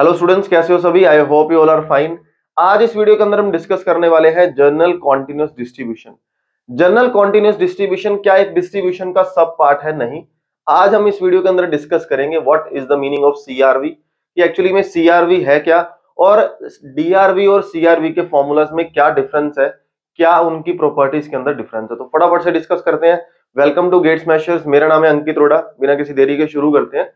Hello students, कैसे हो सभी? I hope you all are fine. आज इस वीडियो के अंदर हम डिस्कस करने वाले हैं general continuous distribution. General continuous distribution क्या एक डिस्ट्रीब्यूशन का सब पार्ट है? नहीं। आज हम इस वीडियो के अंदर डिस्कस करेंगे what is the meaning of CR-V, कि एक्चुअली में सीआरवी है क्या, और डीआरवी और सीआरवी के फॉर्मूलाज में क्या डिफरेंस है, क्या उनकी प्रॉपर्टीज के अंदर डिफरेंस है। तो फटाफट से डिस्कस करते हैं। Welcome to Gate Smashers. मेरा नाम है अंकित रोड़ा। बिना किसी देरी के शुरू करते हैं।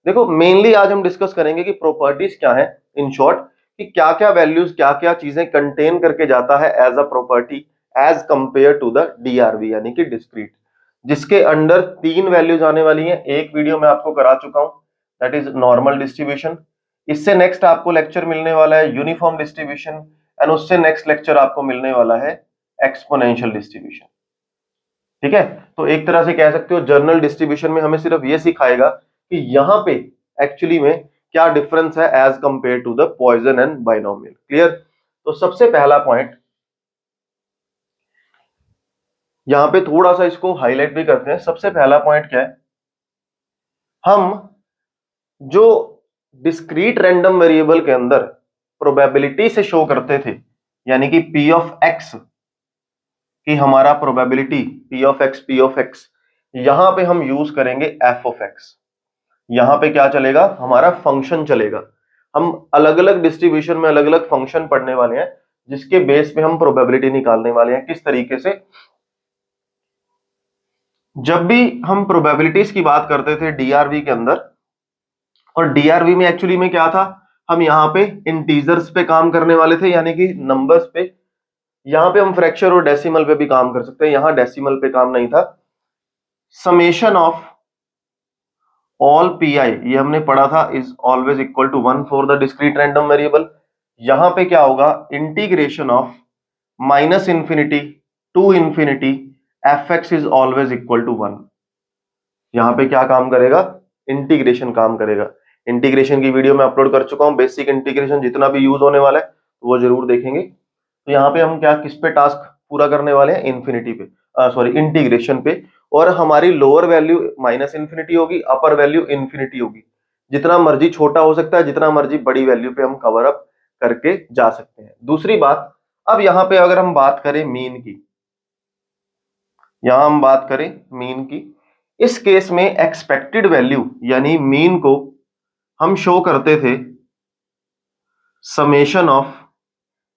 देखो, मेनली आज हम डिस्कस करेंगे कि प्रॉपर्टीज क्या है, इन शॉर्ट, कि क्या क्या वैल्यूज, क्या क्या चीजें कंटेन करके जाता है as a property as compare to the DRV, यानी कि डिस्क्रीट, जिसके अंडर तीन वैल्यूज आने वाली हैं। एक वीडियो मैं आपको करा चुका हूं, दैट इज नॉर्मल डिस्ट्रीब्यूशन। इससे नेक्स्ट आपको लेक्चर मिलने वाला है यूनिफॉर्म डिस्ट्रीब्यूशन, एंड उससे नेक्स्ट लेक्चर आपको मिलने वाला है एक्सपोनेंशियल डिस्ट्रीब्यूशन। ठीक है, तो एक तरह से कह सकते हो जनरल डिस्ट्रीब्यूशन में हमें सिर्फ ये सिखाएगा कि यहां पे एक्चुअली में क्या डिफरेंस है as compare to the Poisson and binomial. Clear? तो सबसे पहला पॉइंट यहां पे थोड़ा सा इसको हाईलाइट भी करते हैं। सबसे पहला पॉइंट क्या है, हम जो डिस्क्रीट रैंडम वेरिएबल के अंदर प्रोबेबिलिटी से शो करते थे, यानी कि पी ऑफ एक्स, कि हमारा प्रोबेबिलिटी पी ऑफ एक्स, यहां पे हम यूज करेंगे एफ ऑफ एक्स। यहां पे क्या चलेगा, हमारा फंक्शन चलेगा। हम अलग अलग डिस्ट्रीब्यूशन में अलग अलग फंक्शन पढ़ने वाले हैं, जिसके बेस पे हम प्रोबेबिलिटी निकालने वाले हैं। किस तरीके से? जब भी हम प्रोबेबिलिटीज की बात करते थे डीआरवी के अंदर, और डीआरवी में एक्चुअली में क्या था, हम यहां पे इंटीजर्स पे काम करने वाले थे, यानी कि नंबर्स पे। यहां पे हम फ्रैक्शन और डेसिमल पे भी काम कर सकते हैं, यहां डेसिमल पे काम नहीं था। Summation of all P I, ये हमने पढ़ा था, is always equal to 1 for the discrete random variable. यहां पे क्या होगा, integration of minus infinity to infinity F X is always equal to 1। यहां पे क्या काम करेगा, इंटीग्रेशन काम करेगा। इंटीग्रेशन की वीडियो मैं अपलोड कर चुका हूं, बेसिक इंटीग्रेशन जितना भी यूज होने वाला है वो जरूर देखेंगे। तो यहाँ पे हम क्या, किस पे टास्क पूरा करने वाले हैं, इंफिनिटी पे, सॉरी इंटीग्रेशन पे। और हमारी लोअर वैल्यू माइनस इंफिनिटी होगी, अपर वैल्यू इंफिनिटी होगी। जितना मर्जी छोटा हो सकता है, जितना मर्जी बड़ी वैल्यू पे हम कवर अप करके जा सकते हैं। दूसरी बात, अब यहां पे अगर हम बात करें मीन की, यहां हम बात करें मीन की, इस केस में एक्सपेक्टेड वैल्यू यानी मीन को हम शो करते थे summation of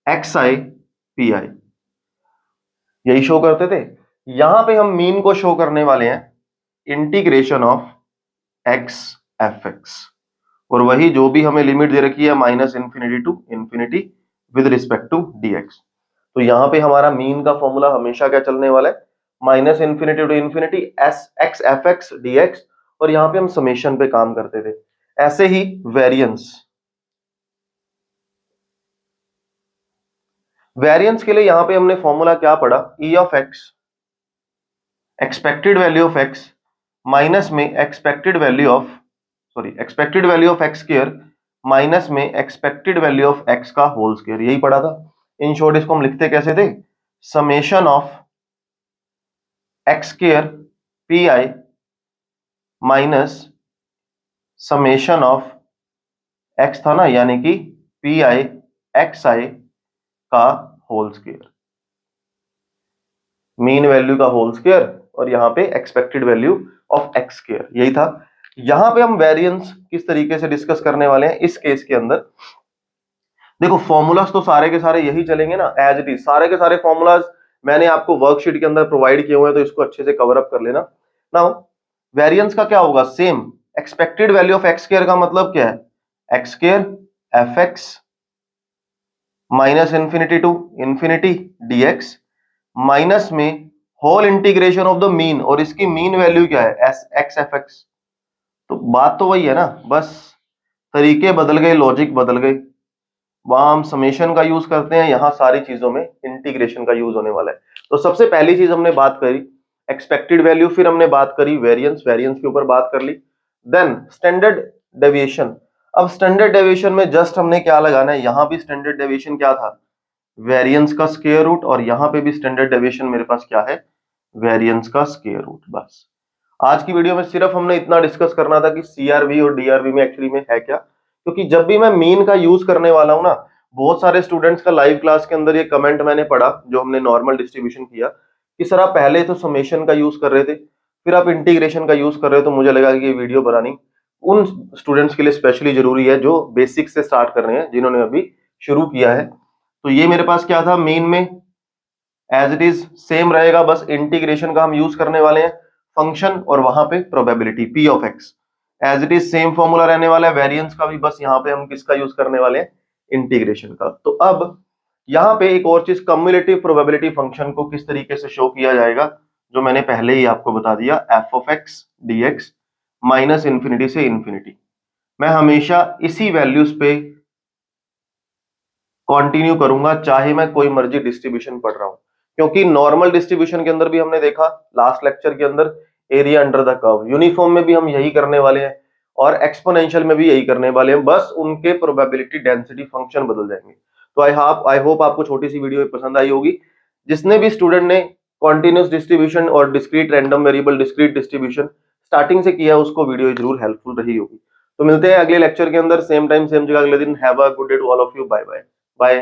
x I P I, यही शो करते थे। यहां पे हम मीन को शो करने वाले हैं integration of X F X, और वही जो भी हमें लिमिट दे रखी है minus infinity to infinity with respect to DX. तो यहां पे हमारा मीन का फॉर्मूला हमेशा क्या चलने वाला है, minus infinity to infinity S X F X DX, और यहां पे हम समेशन पे काम करते थे। ऐसे ही वेरिएंस, वेरिएंस के लिए यहां पे हमने फॉर्मूला क्या पढ़ा, E of X expected value of X minus में expected value of, sorry expected value of X square minus में एक्सपेक्टेड वैल्यू ऑफ एक्स का होल स्क्वायर, यही पढ़ा था। इन शॉर्ट इसको हम लिखते कैसे थे, summation of X square P I minus summation of x था ना, यानी कि पी आई एक्स आई का होल स्क्वायर, मीन वैल्यू का होल स्क्वायर, और यहां पे expected value of X square, यही था। यहां पे हम वेरिएंस किस तरीके से डिस्कस करने वाले हैं इस केस के अंदर। देखो, फॉर्मूलाज तो सारे के सारे यही चलेंगे ना, एज इट इज। सारे के सारे फॉर्मूलाज मैंने आपको वर्कशीट के अंदर प्रोवाइड किए हुए हैं, तो इसको अच्छे से कवर अप कर लेना। नाउ वेरिएंस का क्या होगा, same expected value of X square का मतलब क्या है, X square F X minus infinity to infinity DX minus में whole integration of the mean, और इसकी मीन वैल्यू क्या है, एस एक्स एफ एक्स। तो बात तो वही है ना, बस तरीके बदल गए, लॉजिक बदल गए। वहां हम समेशन का यूज करते हैं, यहां सारी चीजों में इंटीग्रेशन का यूज होने वाला है। तो सबसे पहली चीज हमने बात करी एक्सपेक्टेड वैल्यू, फिर हमने बात करी वेरिएंस, वेरिएंस के ऊपर बात कर ली। Then standard deviation. अब स्टैंडर्ड डेविएशन में जस्ट हमने क्या लगाना है, यहां भी स्टैंडर्ड डेविएशन क्या था, वेरिएंस का स्क्वायर रूट, और यहां पे भी स्टैंडर्ड डेविएशन मेरे पास क्या है, वेरिएंस का स्क्वायर रूट। बस आज की वीडियो में सिर्फ हमने इतना डिस्कस करना था कि सीआरवी और डीआरवी में एक्चुअली में है क्या, क्योंकि जब भी मैं मीन का यूज करने वाला हूं ना, बहुत सारे स्टूडेंट्स का लाइव क्लास के अंदर ये कमेंट मैंने पढ़ा जो हमने नॉर्मल डिस्ट्रीब्यूशन किया, कि सर आप पहले तो समेशन का यूज कर रहे थे, फिर आप इंटीग्रेशन का यूज कर रहे हो, तो मुझे लगा कि ये वीडियो बनानी उन स्टूडेंट्स के लिए स्पेशली जरूरी है जो बेसिक से स्टार्ट कर रहे हैं, जिन्होंने अभी शुरू किया है। तो ये मेरे पास क्या था, मीन में एज इट इज सेम रहेगा, बस इंटीग्रेशन का हम यूज करने वाले हैं फंक्शन, और वहां पे probability P of X as it is same formula रहने वाला है। वेरिएंस का भी बस यहाँ पे हम किसका यूज करने वाले हैं, इंटीग्रेशन का। तो अब यहाँ पे एक और चीज, कम्युलेटिव प्रोबेबिलिटी फंक्शन को किस तरीके से शो किया जाएगा, जो मैंने पहले ही आपको बता दिया, F of x D x minus infinity से इंफिनिटी। मैं हमेशा इसी वैल्यूज पे कंटिन्यू करूंगा, चाहे मैं कोई मर्जी डिस्ट्रीब्यूशन पढ़ रहा हूं, क्योंकि नॉर्मल डिस्ट्रीब्यूशन के अंदर भी हमने देखा लास्ट लेक्चर के अंदर area under the curve, uniform में भी हम यही करने वाले हैं और एक्सपोनेंशियल में भी यही करने वाले हैं, बस उनके प्रोबेबिलिटी डेंसिटी फंक्शन बदल जाएंगे। तो आई होप आपको छोटी सी वीडियो पसंद आई होगी। जिसने भी स्टूडेंट ने कॉन्टिन्यूस डिस्ट्रीब्यूशन और discrete random variable discrete distribution starting से किया, उसको वीडियो जरूर हेल्पफुल रही होगी। तो मिलते हैं अगले लेक्चर के अंदर, सेम टाइम सेम जगह अगले दिन। Have a good day to all of you, bye bye. Bye.